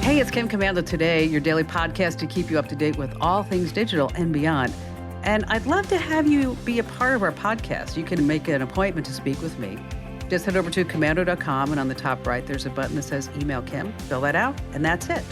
Hey, it's Kim Commando Today, your daily podcast to keep you up to date with all things digital and beyond. And I'd love to have you be a part of our podcast. You can make an appointment to speak with me. Just head over to commando.com, and on the top right, there's a button that says Email Kim. Fill that out, and that's it.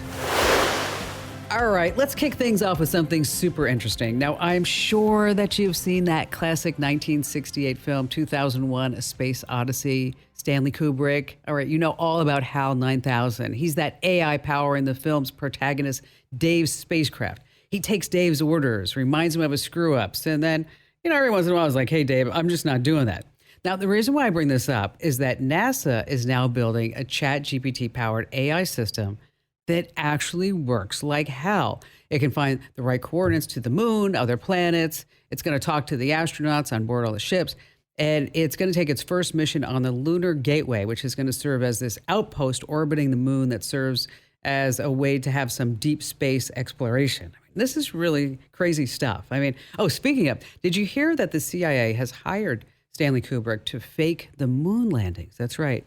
All right, let's kick things off with something super interesting. Now, I'm sure that you've seen that classic 1968 film, 2001: A Space Odyssey, Stanley Kubrick. All right, you know all about HAL 9000. He's that AI powering the film's protagonist, Dave's spacecraft. He takes Dave's orders, reminds him of his screw-ups, and then, every once in a while, I was like, hey, Dave, I'm just not doing that. Now, the reason why I bring this up is that NASA is now building a ChatGPT-powered AI system that actually works like hell. It can find the right coordinates to the moon, other planets. It's going to talk to the astronauts on board all the ships. And it's going to take its first mission on the Lunar Gateway, which is going to serve as this outpost orbiting the moon that serves as a way to have some deep space exploration. This is really crazy stuff. Speaking of, did you hear that the CIA has hired Stanley Kubrick to fake the moon landings? That's right.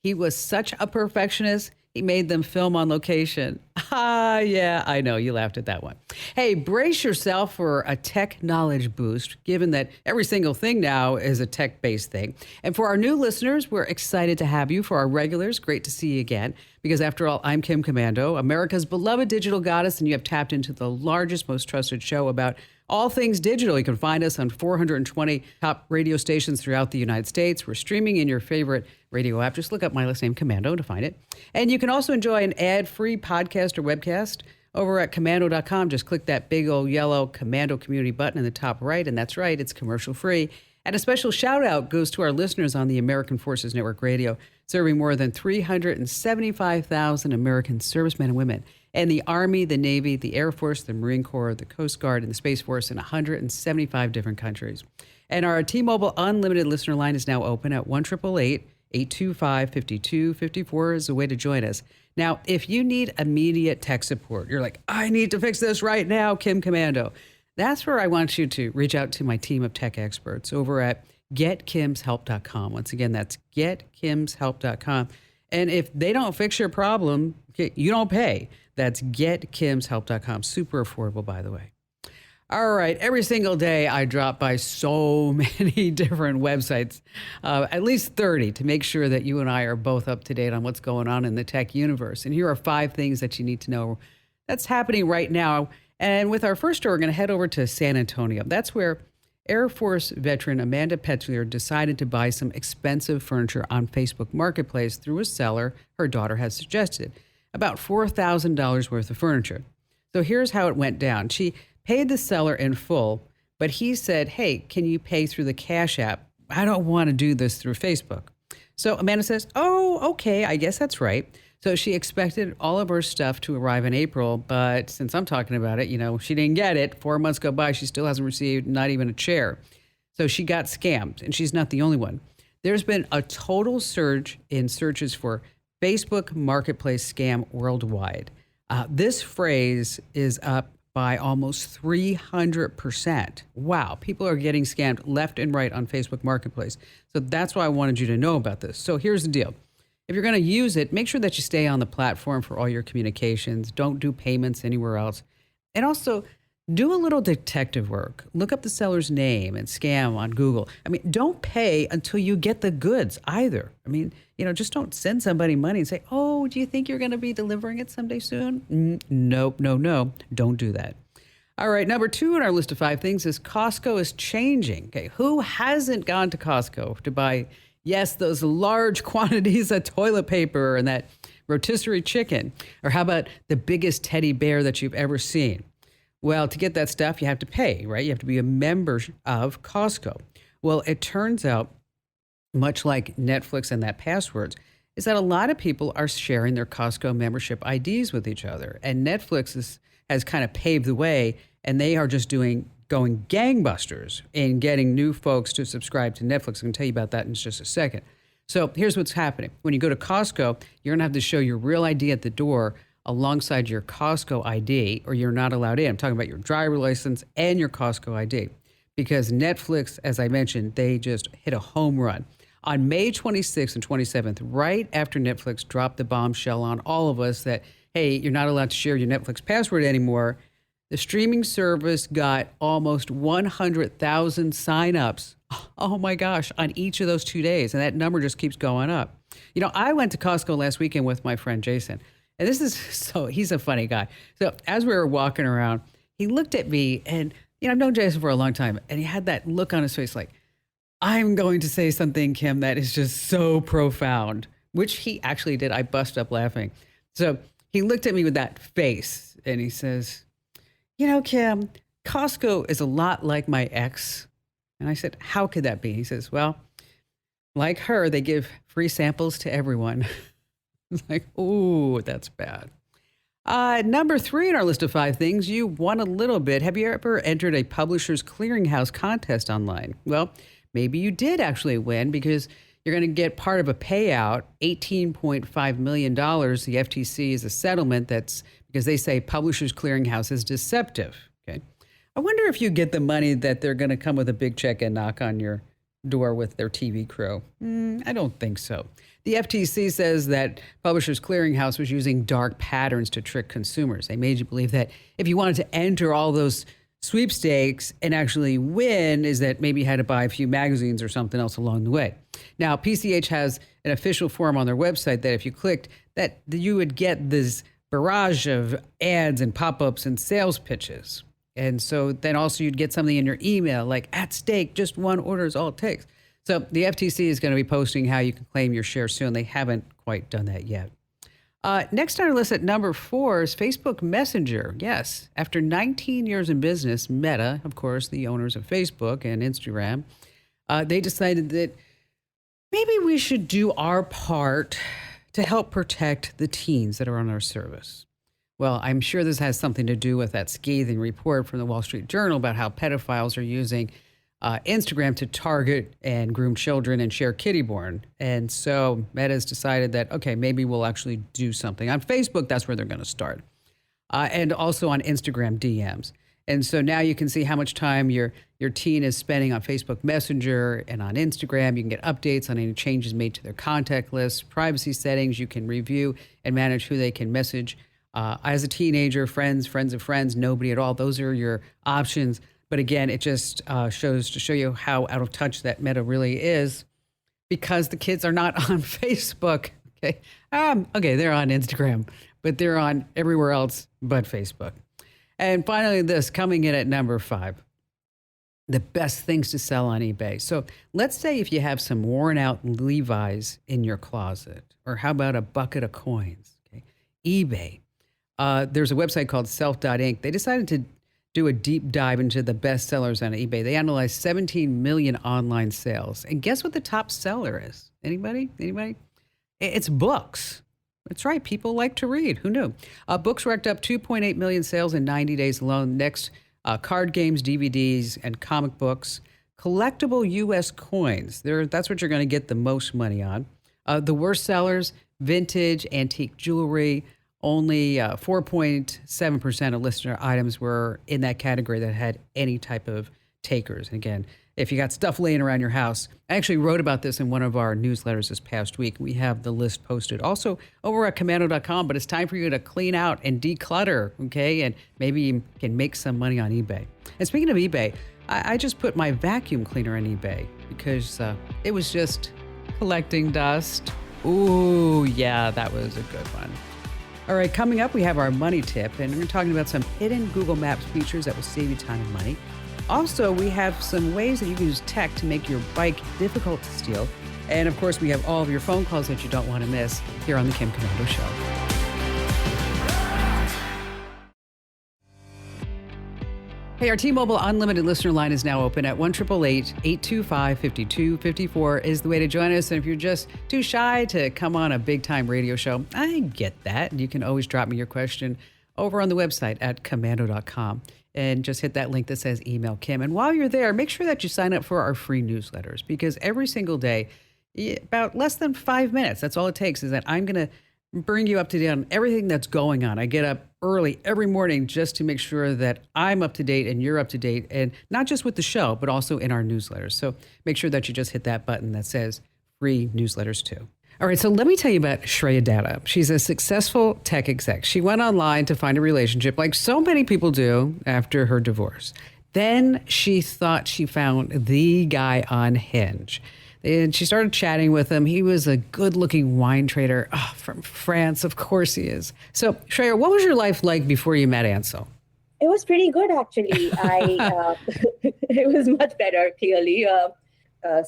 He was such a perfectionist. He made them film on location. Yeah, I know. You laughed at that one. Hey, brace yourself for a tech knowledge boost, given that every single thing now is a tech-based thing. And for our new listeners, we're excited to have you. For our regulars, great to see you again. Because after all, I'm Kim Commando, America's beloved digital goddess, and you have tapped into the largest, most trusted show about all things digital. You can find us on 420 top radio stations throughout the United States. We're streaming in your favorite radio app. Just look up my last name, Commando, to find it. And you can also enjoy an ad-free podcast or webcast over at commando.com. Just click that big old yellow Commando community button in the top right. And that's right, it's commercial free. And a special shout out goes to our listeners on the American Forces Network Radio, serving more than 375,000 American servicemen and women. And the Army, the Navy, the Air Force, the Marine Corps, the Coast Guard, and the Space Force in 175 different countries. And our T-Mobile Unlimited listener line is now open at 1-888-825-5254 is a way to join us. Now, if you need immediate tech support, you're like, I need to fix this right now, Kim Commando. That's where I want you to reach out to my team of tech experts over at getkimshelp.com. Once again, that's getkimshelp.com. And if they don't fix your problem, you don't pay. That's getkimshelp.com. Super affordable, by the way. All right. Every single day, I drop by so many different websites, at least 30, to make sure that you and I are both up to date on what's going on in the tech universe. And here are 5 things that you need to know that's happening right now. And with our first story, we're going to head over to San Antonio. That's where Air Force veteran Amanda Petlier decided to buy some expensive furniture on Facebook Marketplace through a seller her daughter had suggested, about $4,000 worth of furniture. So here's how it went down. She paid the seller in full, but he said, hey, can you pay through the Cash App? I don't want to do this through Facebook. So Amanda says, oh, okay, I guess that's right. So she expected all of her stuff to arrive in April, but since I'm talking about it, she didn't get it. 4 months go by, she still hasn't received not even a chair. So she got scammed, and she's not the only one. There's been a total surge in searches for Facebook Marketplace scam worldwide. This phrase is up by almost 300%. Wow, people are getting scammed left and right on Facebook Marketplace. So that's why I wanted you to know about this. So here's the deal. If you're going to use it, make sure that you stay on the platform for all your communications. Don't do payments anywhere else. And also, do a little detective work. Look up the seller's name and scam on Google. Don't pay until you get the goods either. Just don't send somebody money and say, oh, do you think you're going to be delivering it someday soon? Nope, no. Don't do that. All right, number 2 on our list of 5 things is Costco is changing. Okay, who hasn't gone to Costco to buy, yes, those large quantities of toilet paper and that rotisserie chicken? Or how about the biggest teddy bear that you've ever seen? Well, to get that stuff, you have to pay, right? You have to be a member of Costco. Well, it turns out, much like Netflix and that passwords, is that a lot of people are sharing their Costco membership IDs with each other. And Netflix has kind of paved the way, and they are just going gangbusters in getting new folks to subscribe to Netflix. I can tell you about that in just a second. So here's what's happening. When you go to Costco, you're going to have to show your real ID at the door alongside your Costco ID, or you're not allowed in. I'm talking about your driver license and your Costco ID. Because Netflix, as I mentioned, they just hit a home run. On May 26th and 27th, right after Netflix dropped the bombshell on all of us that, hey, you're not allowed to share your Netflix password anymore, the streaming service got almost 100,000 signups. Oh my gosh, on each of those 2 days. And that number just keeps going up. You know, I went to Costco last weekend with my friend Jason. And this is he's a funny guy. So as we were walking around, he looked at me and, you know, I've known Jason for a long time. And he had that look on his face like, I'm going to say something, Kim, that is just so profound, which he actually did. I busted up laughing. So he looked at me with that face and he says, you know, Kim, Costco is a lot like my ex. And I said, how could that be? He says, well, like her, they give free samples to everyone. It's like, ooh, that's bad. Number 3 on our list of 5 things you won a little bit. Have you ever entered a publisher's clearinghouse contest online? Well, maybe you did actually win because you're going to get part of a payout, $18.5 million. The FTC is a settlement that's because they say Publishers Clearinghouse is deceptive. Okay. I wonder if you get the money that they're going to come with a big check and knock on your door with their TV crew. I don't think so. The FTC says that Publishers Clearinghouse was using dark patterns to trick consumers. They made you believe that if you wanted to enter all those sweepstakes and actually win, is that maybe you had to buy a few magazines or something else along the way. Now, PCH has an official form on their website that if you clicked, that you would get this barrage of ads and pop-ups and sales pitches. And so then also you'd get something in your email like, at stake, just one order is all it takes. So the FTC is going to be posting how you can claim your share soon. They haven't quite done that yet. Next on our list at number 4 is Facebook Messenger. Yes, after 19 years in business, Meta, of course, the owners of Facebook and Instagram, they decided that maybe we should do our part to help protect the teens that are on our service. Well, I'm sure this has something to do with that scathing report from the Wall Street Journal about how pedophiles are using Instagram to target and groom children and share kitty porn. And so Meta's decided that, okay, maybe we'll actually do something. On Facebook, that's where they're going to start. And also on Instagram DMs. And so now you can see how much time your teen is spending on Facebook Messenger and on Instagram. You can get updates on any changes made to their contact list, privacy settings. You can review and manage who they can message. As a teenager, friends of friends, nobody at all. Those are your options. But again, it just shows to show you how out of touch that Meta really is because the kids are not on Facebook. Okay. Okay, they're on Instagram, but they're on everywhere else but Facebook. And finally, this coming in at number 5, the best things to sell on eBay. So let's say if you have some worn out Levi's in your closet, or how about a bucket of coins? Okay. eBay. There's a website called self.inc. They decided to do a deep dive into the best sellers on eBay. They analyzed 17 million online sales. And guess what the top seller is? Anybody? It's books. That's right. People like to read. Who knew? Books racked up 2.8 million sales in 90 days alone. Next, card games, DVDs, and comic books. Collectible U.S. coins. That's what you're going to get the most money on. The worst sellers, vintage, antique jewelry. Only 4.7% of listener items were in that category that had any type of takers. And again, if you got stuff laying around your house, I actually wrote about this in one of our newsletters this past week. We have the list posted also over at commando.com, but it's time for you to clean out and declutter, okay? And maybe you can make some money on eBay. And speaking of eBay, I just put my vacuum cleaner on eBay because it was just collecting dust. Ooh, yeah, that was a good one. All right, coming up, we have our money tip, and we're talking about some hidden Google Maps features that will save you time and money. Also, we have some ways that you can use tech to make your bike difficult to steal. And of course, we have all of your phone calls that you don't want to miss here on the Kim Komando Show. Hey, our T-Mobile Unlimited listener line is now open at 1-888-825-5254 is the way to join us. And if you're just too shy to come on a big-time radio show, I get that. You can always drop me your question over on the website at commando.com. And just hit that link that says email Kim. And while you're there, make sure that you sign up for our free newsletters because every single day, about less than 5 minutes, that's all it takes, is that I'm going to bring you up to date on everything that's going on. I get up early every morning just to make sure that I'm up to date and you're up to date, and not just with the show, but also in our newsletters. So make sure that you just hit that button that says free newsletters too. All right, so let me tell you about Shreya. She's a successful tech exec. She went online to find a relationship like so many people do after her divorce. Then she thought she found the guy on Hinge. And she started chatting with him. He was a good-looking wine trader from France. Of course he is. So, Shreya, what was your life like before you met Ansel? It was pretty good, actually. It was much better, clearly.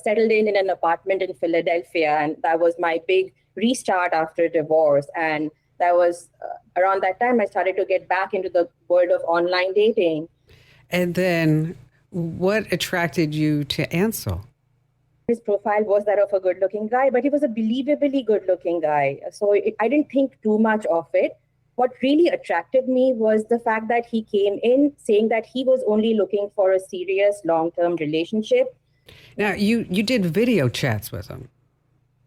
Settled in an apartment in Philadelphia, and that was my big restart after divorce. And that was around that time I started to get back into the world of online dating. And then what attracted you to Ansel? His profile was that of a good-looking guy, but he was a believably good-looking guy. So I didn't think too much of it. What really attracted me was the fact that he came in saying that he was only looking for a serious long-term relationship. Now, you did video chats with him.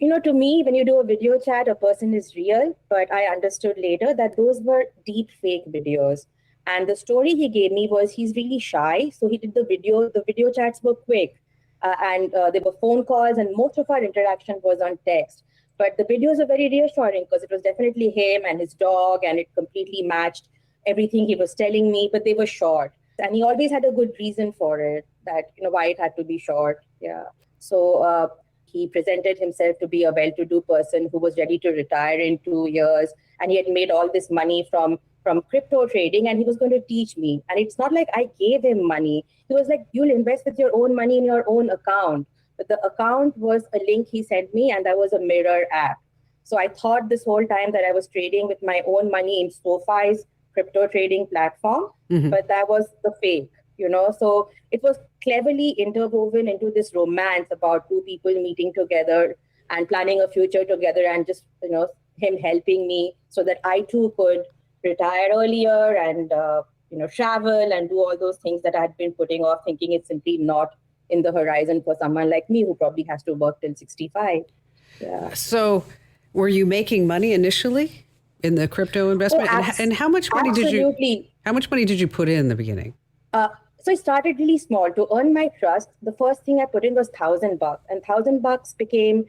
To me, when you do a video chat, a person is real, but I understood later that those were deep fake videos. And the story he gave me was he's really shy. So he did the video chats were quick and there were phone calls, and most of our interaction was on text. But the videos are very reassuring because it was definitely him and his dog, and it completely matched everything he was telling me, but they were short. And he always had a good reason for it, that, why it had to be short. Yeah. So he presented himself to be a well-to-do person who was ready to retire in 2 years. And he had made all this money from crypto trading, and he was going to teach me. And it's not like I gave him money. He was like, you'll invest with your own money in your own account. But the account was a link he sent me, and that was a mirror app. So I thought this whole time that I was trading with my own money in SoFi's crypto trading platform, but that was the fake, So it was cleverly interwoven into this romance about two people meeting together and planning a future together, and just, him helping me so that I too could retire earlier and, travel and do all those things that I had been putting off, thinking it's simply not in the horizon for someone like me who probably has to work till 65. Yeah. So were you making money initially in the crypto investment? And how much money did you put in the beginning? So I started really small. To earn my trust, the first thing I put in was $1,000, and $1,000 became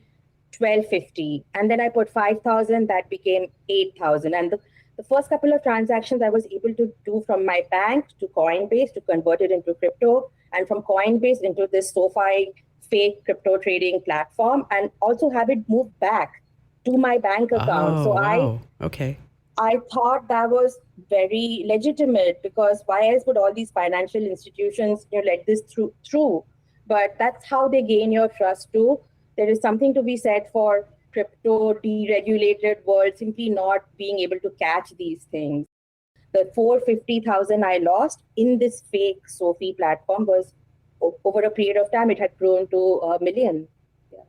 $1,250. And then I put 5,000, that became 8,000. And the first couple of transactions I was able to do from my bank to Coinbase to convert it into crypto, and from Coinbase into this SoFi fake crypto trading platform, and also have it moved back to my bank account. Oh, so wow. I thought that was very legitimate, because why else would all these financial institutions let this through? But that's how they gain your trust too. There is something to be said for crypto deregulated world simply not being able to catch these things. The 450,000 I lost in this fake Sophie platform was, over a period of time, it had grown to 1 million. Yeah.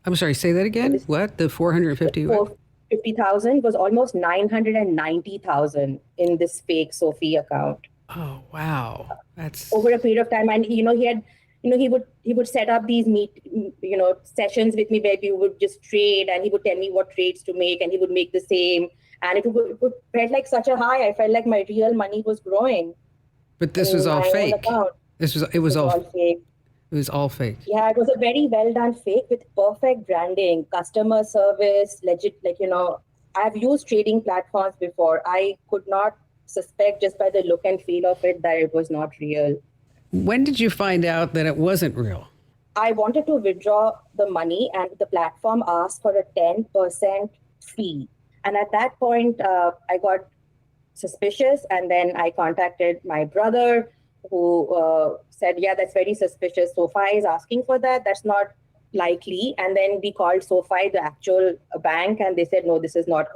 I'm sorry, say that again. What? The 450? 450,000 was almost 990,000 in this fake Sophie account. Oh, wow. That's over a period of time. And he would set up these sessions with me where we would just trade, and he would tell me what trades to make, and he would make the same. And it felt like such a high. I felt like my real money was growing. But this was all fake. It was all fake. It was all fake. Yeah, it was a very well done fake with perfect branding, customer service, legit. I've used trading platforms before. I could not suspect just by the look and feel of it that it was not real. When did you find out that it wasn't real? I wanted to withdraw the money, and the platform asked for a 10% fee. And at that point, I got suspicious. And then I contacted my brother, who said, yeah, that's very suspicious. SoFi is asking for that. That's not likely. And then we called SoFi, the actual bank, and they said, no, this is not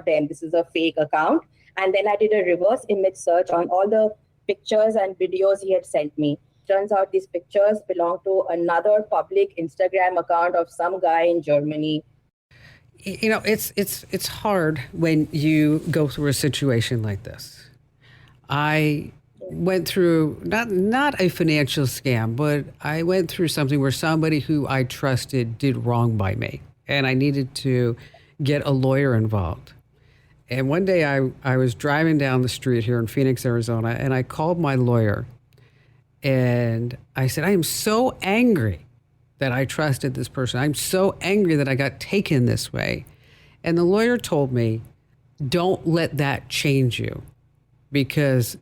them. This is a fake account. And then I did a reverse image search on all the pictures and videos he had sent me. Turns out these pictures belong to another public Instagram account of some guy in Germany. It's hard when you go through a situation like this. I went through not a financial scam, but I went through something where somebody who I trusted did wrong by me, and I needed to get a lawyer involved. And one day I was driving down the street here in Phoenix, Arizona, and I called my lawyer, and I said, I am so angry that I trusted this person. I'm so angry that I got taken this way. And the lawyer told me, don't let that change you, because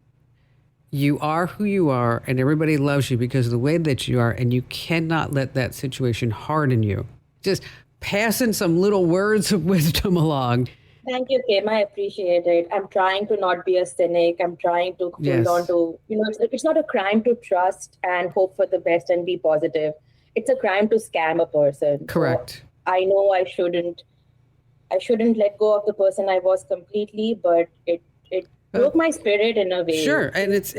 you are who you are and everybody loves you because of the way that you are. And you cannot let that situation harden you. Just passing some little words of wisdom along. Thank you, Kim. I appreciate it. I'm trying to not be a cynic. I'm trying to hold on to, it's not a crime to trust and hope for the best and be positive. It's a crime to scam a person. Correct. So I know I shouldn't let go of the person I was completely, but it broke my spirit in a way. Sure. And it's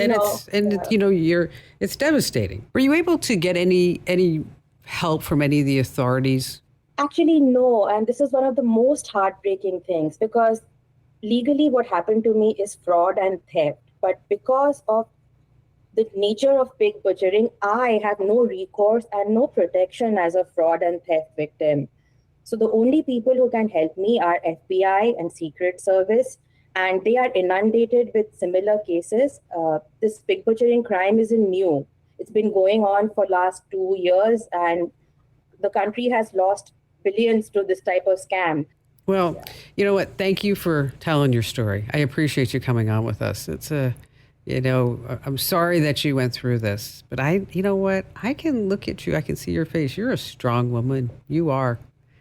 devastating. Were you able to get any help from any of the authorities? Actually, no. And this is one of the most heartbreaking things, because legally what happened to me is fraud and theft. But because of the nature of pig butchering, I have no recourse and no protection as a fraud and theft victim. So the only people who can help me are FBI and Secret Service, and they are inundated with similar cases. This pig butchering crime isn't new. It's been going on for last 2 years, and the country has lost billions to this type of scam. Well, you know what? Thank you for telling your story. I appreciate you coming on with us. It's I'm sorry that you went through this, but you know what? I can look at you. I can see your face. You're a strong woman. You are.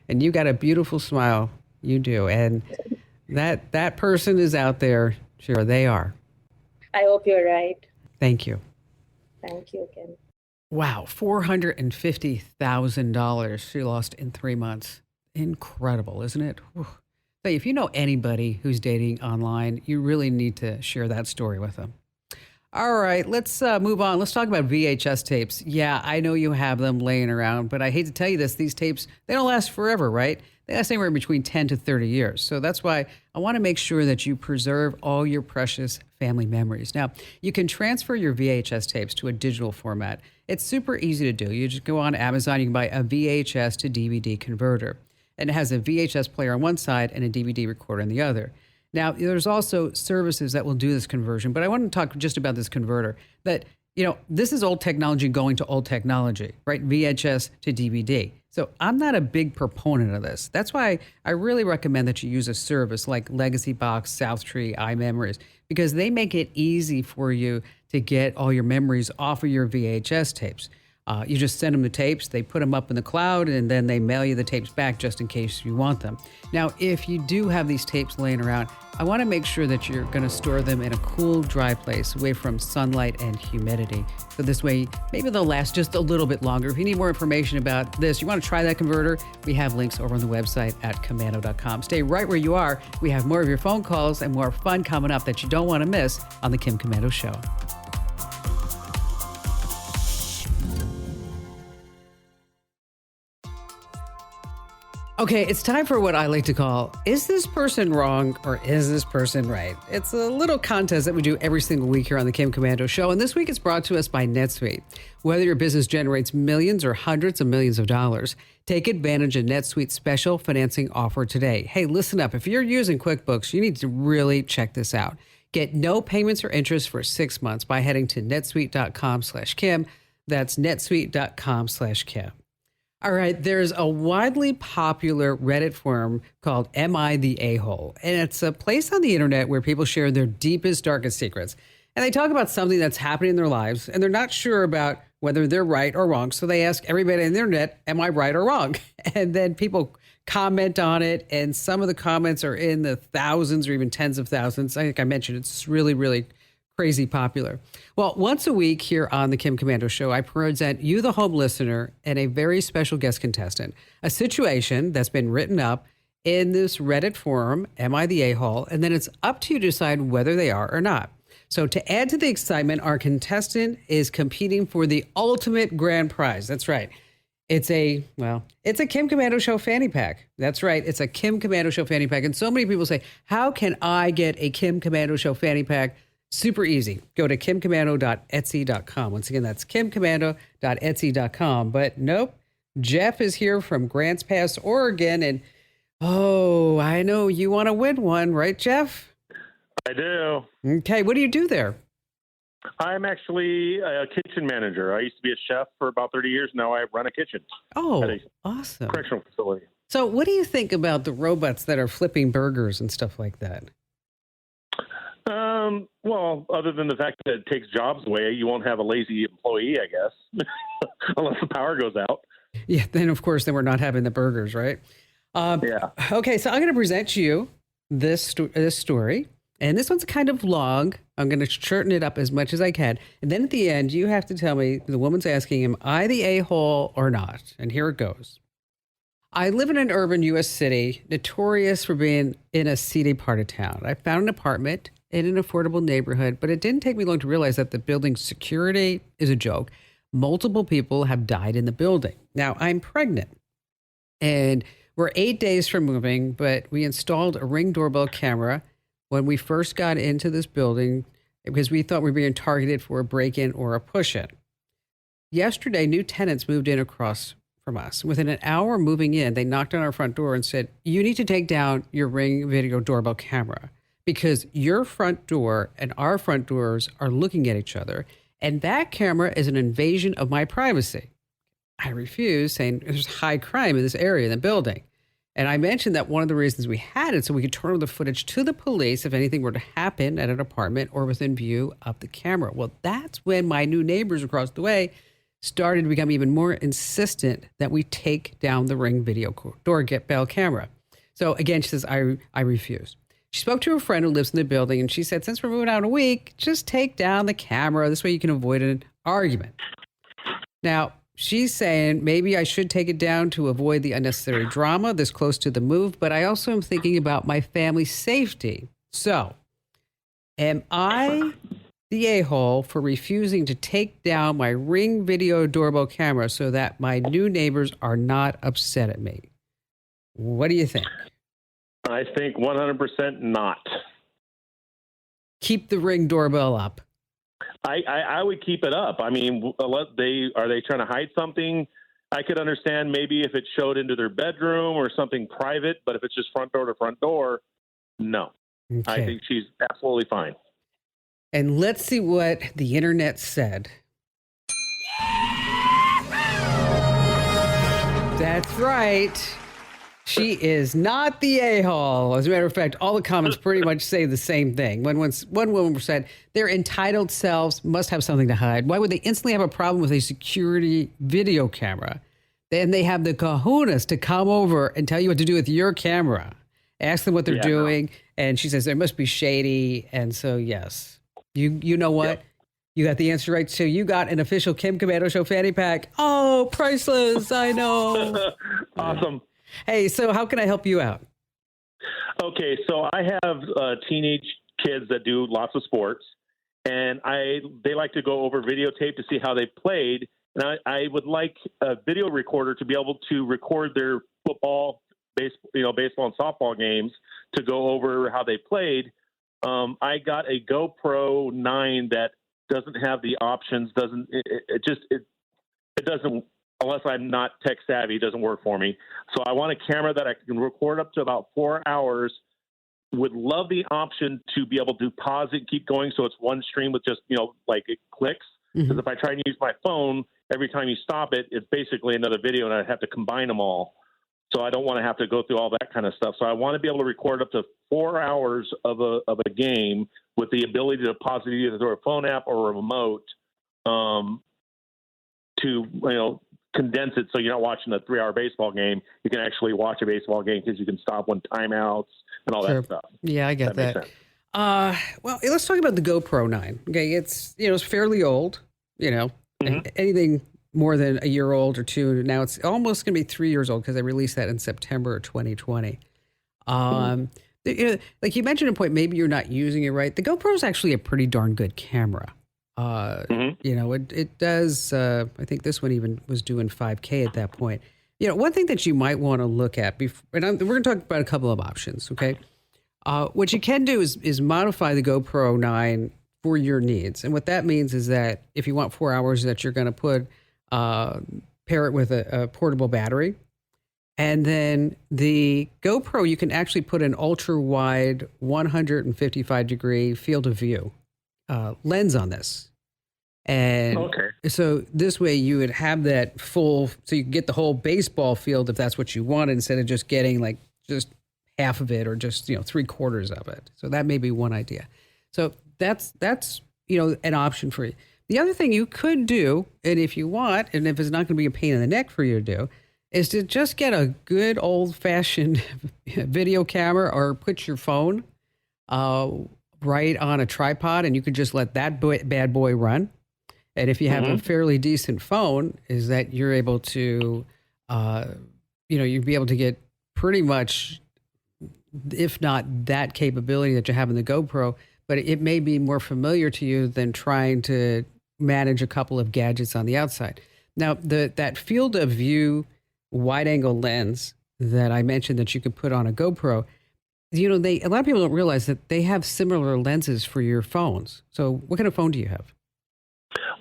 And you got a beautiful smile. You do. And that person is out there. Sure, they are. I hope you're right. Thank you. Thank you, Kim. Wow, $450,000 she lost in 3 months. Incredible, isn't it? Whew. Hey, if you know anybody who's dating online, you really need to share that story with them. All right, let's move on. Let's talk about VHS tapes. Yeah, I know you have them laying around, but I hate to tell you this, these tapes, they don't last forever, right? They last anywhere between 10 to 30 years. So that's why I want to make sure that you preserve all your precious family memories. Now, you can transfer your VHS tapes to a digital format. It's super easy to do. You just go on Amazon, you can buy a VHS to DVD converter. And it has a VHS player on one side and a DVD recorder on the other. Now, there's also services that will do this conversion, but I want to talk just about this converter. That, this is old technology going to old technology, right? VHS to DVD. So I'm not a big proponent of this. That's why I really recommend that you use a service like Legacy Box, Southtree, iMemories, because they make it easy for you to get all your memories off of your VHS tapes. You just send them the tapes, they put them up in the cloud, and then they mail you the tapes back just in case you want them. Now, if you do have these tapes laying around, I want to make sure that you're going to store them in a cool, dry place away from sunlight and humidity. So this way, maybe they'll last just a little bit longer. If you need more information about this, you want to try that converter, we have links over on the website at komando.com. Stay right where you are. We have more of your phone calls and more fun coming up that you don't want to miss on The Kim Komando Show. Okay, it's time for what I like to call, is this person wrong or is this person right? It's a little contest that we do every single week here on the Kim Komando Show, and this week it's brought to us by NetSuite. Whether your business generates millions or hundreds of millions of dollars, take advantage of NetSuite's special financing offer today. Hey, listen up. If you're using QuickBooks, you need to really check this out. Get no payments or interest for 6 months by heading to netsuite.com/Kim. That's netsuite.com/Kim. All right, there's a widely popular Reddit forum called Am I the A-hole? And it's a place on the internet where people share their deepest, darkest secrets. And they talk about something that's happening in their lives, and they're not sure about whether they're right or wrong. So they ask everybody on the internet, am I right or wrong? And then people comment on it, and some of the comments are in the thousands or even tens of thousands. I think I mentioned it's really, really crazy popular. Well, once a week here on the Kim Komando Show, I present you, the home listener, and a very special guest contestant, a situation that's been written up in this Reddit forum, Am I the A-hole? And then it's up to you to decide whether they are or not. So to add to the excitement, our contestant is competing for the ultimate grand prize. That's right. It's a Kim Komando Show fanny pack. That's right. It's a Kim Komando Show fanny pack. And so many people say, how can I get a Kim Komando Show fanny pack? Super easy. Go to kimkomando.etsy.com. Once again, that's kimkomando.etsy.com. But nope, Jeff is here from Grants Pass, Oregon. And, I know you want to win one, right, Jeff? I do. Okay, what do you do there? I'm actually a kitchen manager. I used to be a chef for about 30 years. Now I run a kitchen Oh, at a awesome. correctional facility. So what do you think about the robots that are flipping burgers and stuff like that? Well, other than the fact that it takes jobs away, you won't have a lazy employee, I guess, unless the power goes out. Yeah, then of course, then we're not having the burgers, right? Yeah. Okay, so I'm going to present you this story, and this one's kind of long. I'm going to shorten it up as much as I can, and then at the end, you have to tell me. The woman's asking, "Am I the a-hole or not?" And here it goes. I live in an urban U.S. city, notorious for being in a seedy part of town. I found an apartment in an affordable neighborhood, but it didn't take me long to realize that the building's security is a joke. Multiple people have died in the building. Now, I'm pregnant, and we're 8 days from moving, but we installed a Ring doorbell camera when we first got into this building because we thought we were being targeted for a break-in or a push-in. Yesterday, new tenants moved in across from us. Within an hour of moving in, they knocked on our front door and said, "You need to take down your Ring video doorbell camera because your front door and our front doors are looking at each other, and that camera is an invasion of my privacy." I refused, saying there's high crime in this area in the building. And I mentioned that one of the reasons we had it so we could turn over the footage to the police if anything were to happen at an apartment or within view of the camera. Well, that's when my new neighbors across the way started to become even more insistent that we take down the Ring video doorbell camera. So again, she says, I refuse. She spoke to a friend who lives in the building, and she said, since we're moving out a week, just take down the camera. This way you can avoid an argument. Now, she's saying maybe I should take it down to avoid the unnecessary drama this close to the move, but I also am thinking about my family's safety. So, am I the a-hole for refusing to take down my Ring video doorbell camera so that my new neighbors are not upset at me? What do you think? I think 100% not. Keep the Ring doorbell up. I would keep it up. I mean, are they trying to hide something? I could understand maybe if it showed into their bedroom or something private, but if it's just front door to front door, no. Okay. I think she's absolutely fine. And let's see what the internet said. That's right. She is not the a-hole. As a matter of fact, all the comments pretty much say the same thing. One woman said, their entitled selves must have something to hide. Why would they instantly have a problem with a security video camera? Then they have the kahunas to come over and tell you what to do with your camera. Ask them what they're doing. No. And she says, they must be shady. And so, yes. You know what? Yep. You got the answer right. So you got an official Kim Commando Show fanny pack. Oh, priceless. I know. Awesome. Hey, so how can I help you out? Okay, so I have teenage kids that do lots of sports, and they like to go over videotape to see how they played. And I would like a video recorder to be able to record their football, baseball and softball games to go over how they played. I got a GoPro 9 that doesn't have the options. It doesn't. Unless I'm not tech savvy, it doesn't work for me. So I want a camera that I can record up to about 4 hours. Would love the option to be able to pause it and keep going so it's one stream with just, like it clicks. Because if I try and use my phone, every time you stop it, it's basically another video and I'd have to combine them all. So I don't want to have to go through all that kind of stuff. So I want to be able to record up to 4 hours of a game with the ability to pause it either through a phone app or a remote to, condense it so you're not watching a 3-hour baseball game. You can actually watch a baseball game because you can stop when timeouts and all that stuff. Yeah, I get that. Well, let's talk about the GoPro 9. Okay, it's it's fairly old. Anything more than a year old or two now, it's almost going to be 3 years old because I released that in September 2020. Like you mentioned a point, maybe you're not using it right. The GoPro is actually a pretty darn good camera. It does. I think this one even was doing 5K at that point. One thing that you might want to look at, and we're going to talk about a couple of options. Okay, what you can do is modify the GoPro 9 for your needs, and what that means is that if you want 4 hours, that you're going to pair it with a portable battery, and then the GoPro you can actually put an ultra wide 155-degree field of view. lens on this. And so this way you would have that full, so you can get the whole baseball field if that's what you want, instead of just getting like just half of it or just, 3/4 of it. So that may be one idea. So that's an option for you. The other thing you could do, and if you want, and if it's not going to be a pain in the neck for you to do, is to just get a good old fashioned video camera or put your phone right on a tripod, and you could just let that bad boy run. And if you have a fairly decent phone, is that you're able to, you'd be able to get pretty much, if not that capability that you have in the GoPro, but it may be more familiar to you than trying to manage a couple of gadgets on the outside. Now, that field of view wide angle lens that I mentioned that you could put on a GoPro, a lot of people don't realize that they have similar lenses for your phones. So what kind of phone do you have?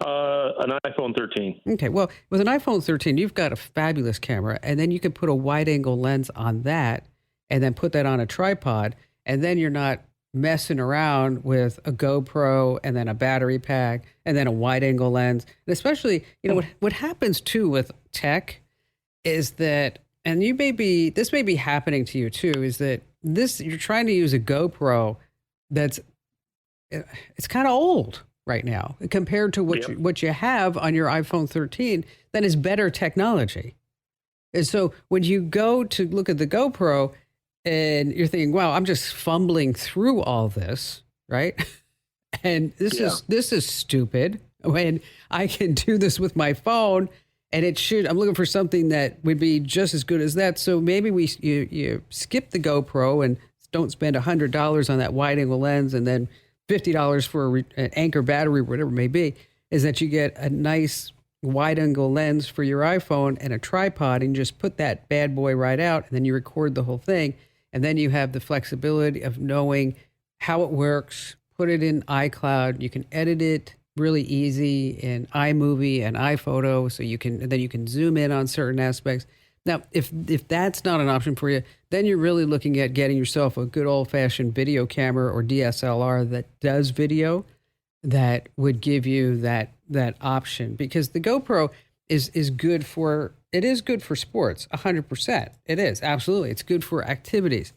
An iPhone 13. Okay, well, with an iPhone 13, you've got a fabulous camera, and then you could put a wide-angle lens on that, and then put that on a tripod, and then you're not messing around with a GoPro, and then a battery pack, and then a wide-angle lens. And especially, what happens, too, with tech is that, and this may be happening to you, too, is that you're trying to use a GoPro it's kind of old right now compared to what you have on your iPhone 13 that is better technology. And so when you go to look at the GoPro and you're thinking, wow, I'm just fumbling through all this, right? And this is stupid when I can do this with my phone, and I'm looking for something that would be just as good as that. So maybe you skip the GoPro and don't spend $100 on that wide angle lens and then $50 for an Anchor battery, whatever it may be, is that you get a nice wide angle lens for your iPhone and a tripod, and you just put that bad boy right out, and then you record the whole thing. And then you have the flexibility of knowing how it works, put it in iCloud. You can edit it really easy in iMovie and iPhoto, so you can zoom in on certain aspects. Now, if that's not an option for you, then you're really looking at getting yourself a good old-fashioned video camera or DSLR that does video, that would give you that option. Because the GoPro is good for sports, 100%. It is, absolutely. It's good for activities.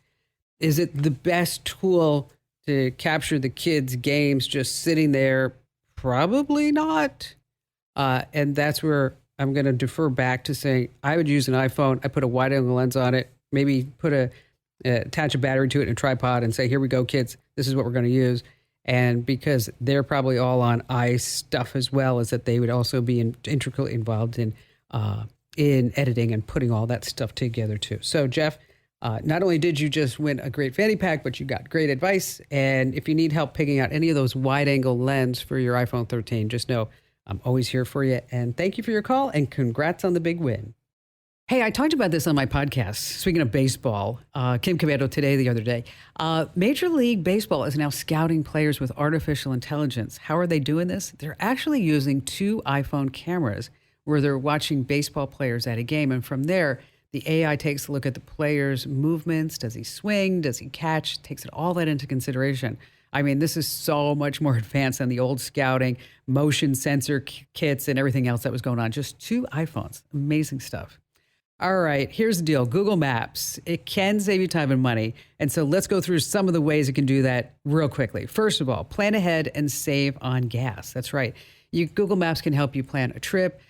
Is it the best tool to capture the kids' games just sitting there? Probably not. And that's where I'm going to defer back to saying I would use an iPhone. I put a wide angle lens on it, maybe attach a battery to it in a tripod and say, here we go, kids. This is what we're going to use. And because they're probably all on ice stuff as well, as that they would also be intricately involved in editing and putting all that stuff together too. So Jeff, not only did you just win a great fanny pack, but you got great advice. And if you need help picking out any of those wide angle lens for your iPhone 13, just know I'm always here for you. And thank you for your call, and congrats on the big win. Hey, I talked about this on my podcast. Speaking of baseball, Kim Commando today, the other day, Major League Baseball is now scouting players with artificial intelligence. How are they doing this? They're actually using 2 iPhone cameras where they're watching baseball players at a game. And from there, the AI takes a look at the player's movements. Does he swing? Does he catch? Takes all that into consideration. I mean, this is so much more advanced than the old scouting, motion sensor kits and everything else that was going on. Just 2 iPhones. Amazing stuff. All right, here's the deal. Google Maps, it can save you time and money. And so let's go through some of the ways it can do that real quickly. First of all, plan ahead and save on gas. That's right. Google Maps can help you plan a trip,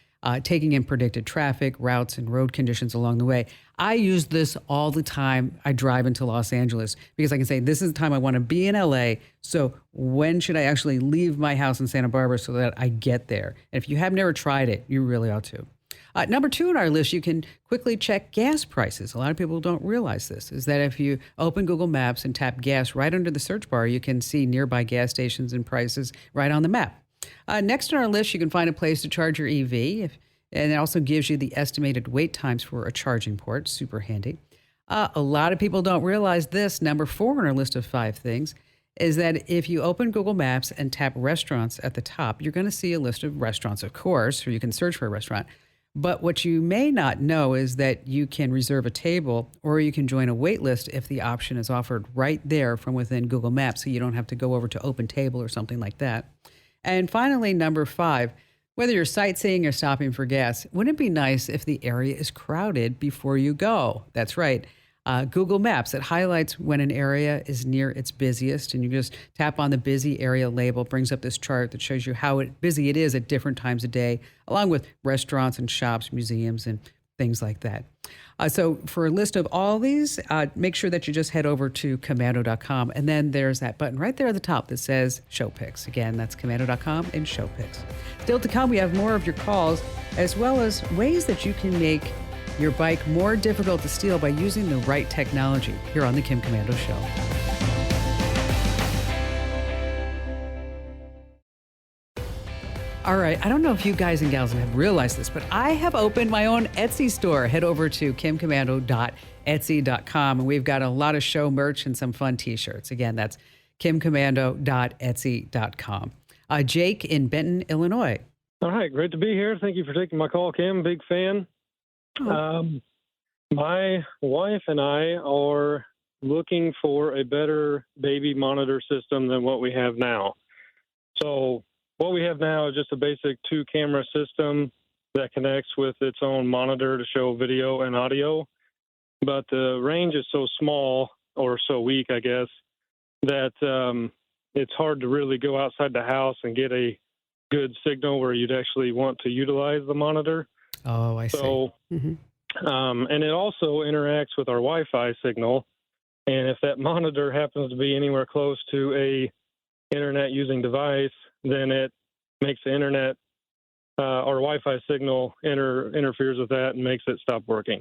taking in predicted traffic, routes, and road conditions along the way. I use this all the time. I drive into Los Angeles because I can say, this is the time I want to be in LA. So when should I actually leave my house in Santa Barbara so that I get there? And if you have never tried it, you really ought to. Number 2 on our list, you can quickly check gas prices. A lot of people don't realize this, is that if you open Google Maps and tap gas right under the search bar, you can see nearby gas stations and prices right on the map. Next on our list, you can find a place to charge your EV, and it also gives you the estimated wait times for a charging port. Super handy. A lot of people don't realize this. Number 4 on our list of 5 things is that if you open Google Maps and tap restaurants at the top, you're going to see a list of restaurants, of course, or you can search for a restaurant. But what you may not know is that you can reserve a table or you can join a wait list if the option is offered right there from within Google Maps, so you don't have to go over to Open Table or something like that. And finally, number 5, whether you're sightseeing or stopping for gas, wouldn't it be nice if the area is crowded before you go? That's right. Google Maps, it highlights when an area is near its busiest, and you just tap on the busy area label, brings up this chart that shows you how busy it is at different times of day, along with restaurants and shops, museums, and things like that. So for a list of all these, make sure that you just head over to Komando.com, and then there's that button right there at the top that says Show Pics. Again, that's Komando.com and Show Pics. Still to come, we have more of your calls, as well as ways that you can make your bike more difficult to steal by using the right technology here on the Kim Komando Show. All right, I don't know if you guys and gals have realized this, but I have opened my own Etsy store. Head over to kimkomando.etsy.com, and we've got a lot of show merch and some fun t-shirts. Again, that's kimkomando.etsy.com. Jake in Benton, Illinois. All right, great to be here. Thank you for taking my call, Kim. Big fan. My wife and I are looking for a better baby monitor system than what we have now. So what we have now is just a basic 2-camera system that connects with its own monitor to show video and audio. But the range is so small, or so weak, I guess, that it's hard to really go outside the house and get a good signal where you'd actually want to utilize the monitor. Oh, I see. So, and it also interacts with our Wi-Fi signal. And if that monitor happens to be anywhere close to a internet using device, then it makes the internet, our Wi-Fi signal interferes with that and makes it stop working.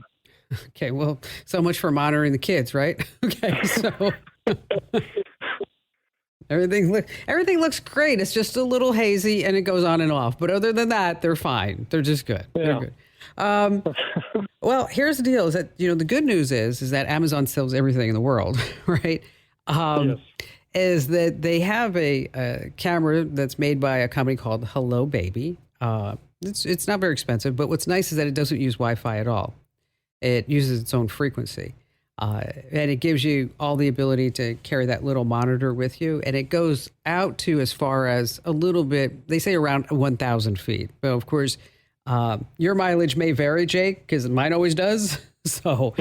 Okay, well, so much for monitoring the kids, right? Okay, so everything looks great. It's just a little hazy and it goes on and off. But other than that, they're fine. They're just good. Yeah. They're good. Well, here's the deal: is that the good news is that Amazon sells everything in the world, right? Yes. Is that they have a camera that's made by a company called Hello Baby. It's not very expensive, but what's nice is that it doesn't use Wi-Fi at all. It uses its own frequency. And it gives you all the ability to carry that little monitor with you. And it goes out to as far as a little bit, they say around 1,000 feet. But of course, your mileage may vary, Jake, because mine always does. So,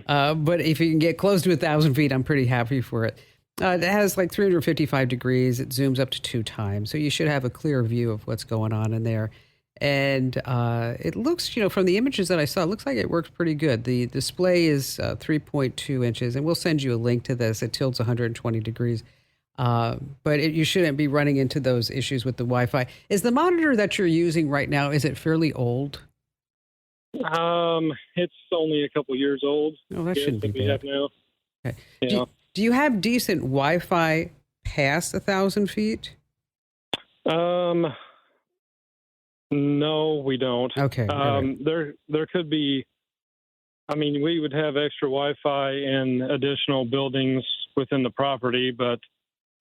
but if you can get close to 1,000 feet, I'm pretty happy for it. It has like 355 degrees. It zooms up to 2 times. So you should have a clear view of what's going on in there. And it looks, from the images that I saw, it looks like it works pretty good. The display is 3.2 inches, and we'll send you a link to this. It tilts 120 degrees. But you shouldn't be running into those issues with the Wi-Fi. Is the monitor that you're using right now, is it fairly old? It's only a couple years old. Oh, that shouldn't be bad. Now. Okay. Yeah. Do you have decent Wi-Fi past 1,000 feet? No, we don't. Okay. Right. There could be. I mean, we would have extra Wi-Fi in additional buildings within the property, but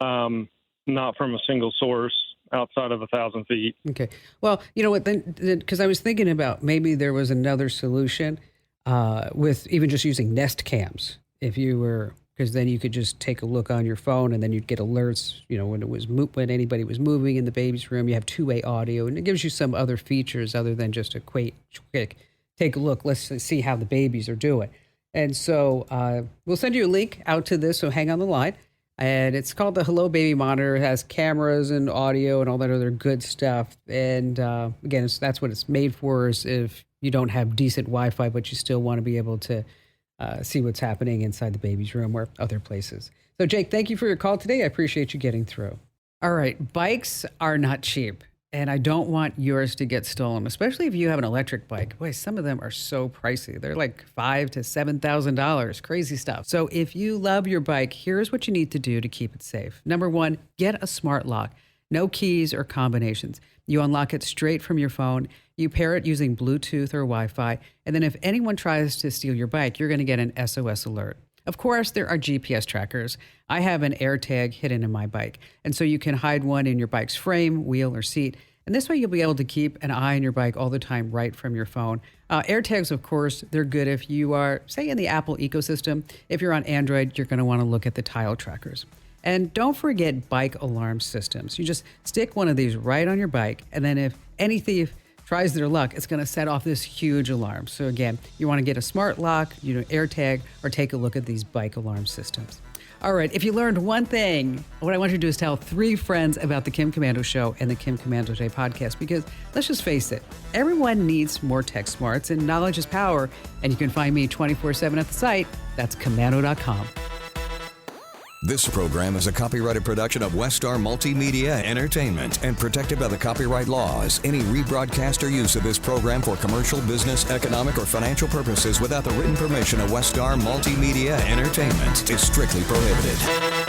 not from a single source outside of 1,000 feet. Okay. Well, you know what? Then, because I was thinking about maybe there was another solution with even just using Nest cams. If you were, because then you could just take a look on your phone, and then you'd get alerts. When anybody was moving in the baby's room, you have 2-way audio, and it gives you some other features other than just a quick take a look. Let's see how the babies are doing. And so we'll send you a link out to this. So hang on the line. And it's called the Hello Baby Monitor. It has cameras and audio and all that other good stuff. And again, that's what it's made for, is if you don't have decent Wi-Fi, but you still want to be able to see what's happening inside the baby's room or other places. So Jake, thank you for your call today. I appreciate you getting through. All right. Bikes are not cheap. And I don't want yours to get stolen, especially if you have an electric bike. Boy, some of them are so pricey. They're like $5,000 to $7,000, crazy stuff. So if you love your bike, here's what you need to do to keep it safe. Number 1, get a smart lock. No keys or combinations. You unlock it straight from your phone. You pair it using Bluetooth or Wi-Fi. And then if anyone tries to steal your bike, you're going to get an SOS alert. Of course, there are GPS trackers. I have an AirTag hidden in my bike. And so you can hide one in your bike's frame, wheel, or seat. And this way you'll be able to keep an eye on your bike all the time right from your phone. AirTags, of course, they're good if you are, say, in the Apple ecosystem. If you're on Android, you're going to want to look at the tile trackers. And don't forget bike alarm systems. You just stick one of these right on your bike, and then if any thief tries their luck, it's going to set off this huge alarm. So again, you want to get a smart lock, AirTag, or take a look at these bike alarm systems. All right, if you learned one thing, what I want you to do is tell 3 friends about the Kim Komando Show and the Kim Komando Day podcast, because let's just face it, everyone needs more tech smarts, and knowledge is power. And you can find me 24/7 at the site. That's commando.com. This program is a copyrighted production of Westar Multimedia Entertainment and protected by the copyright laws. Any rebroadcast or use of this program for commercial, business, economic, or financial purposes without the written permission of Westar Multimedia Entertainment is strictly prohibited.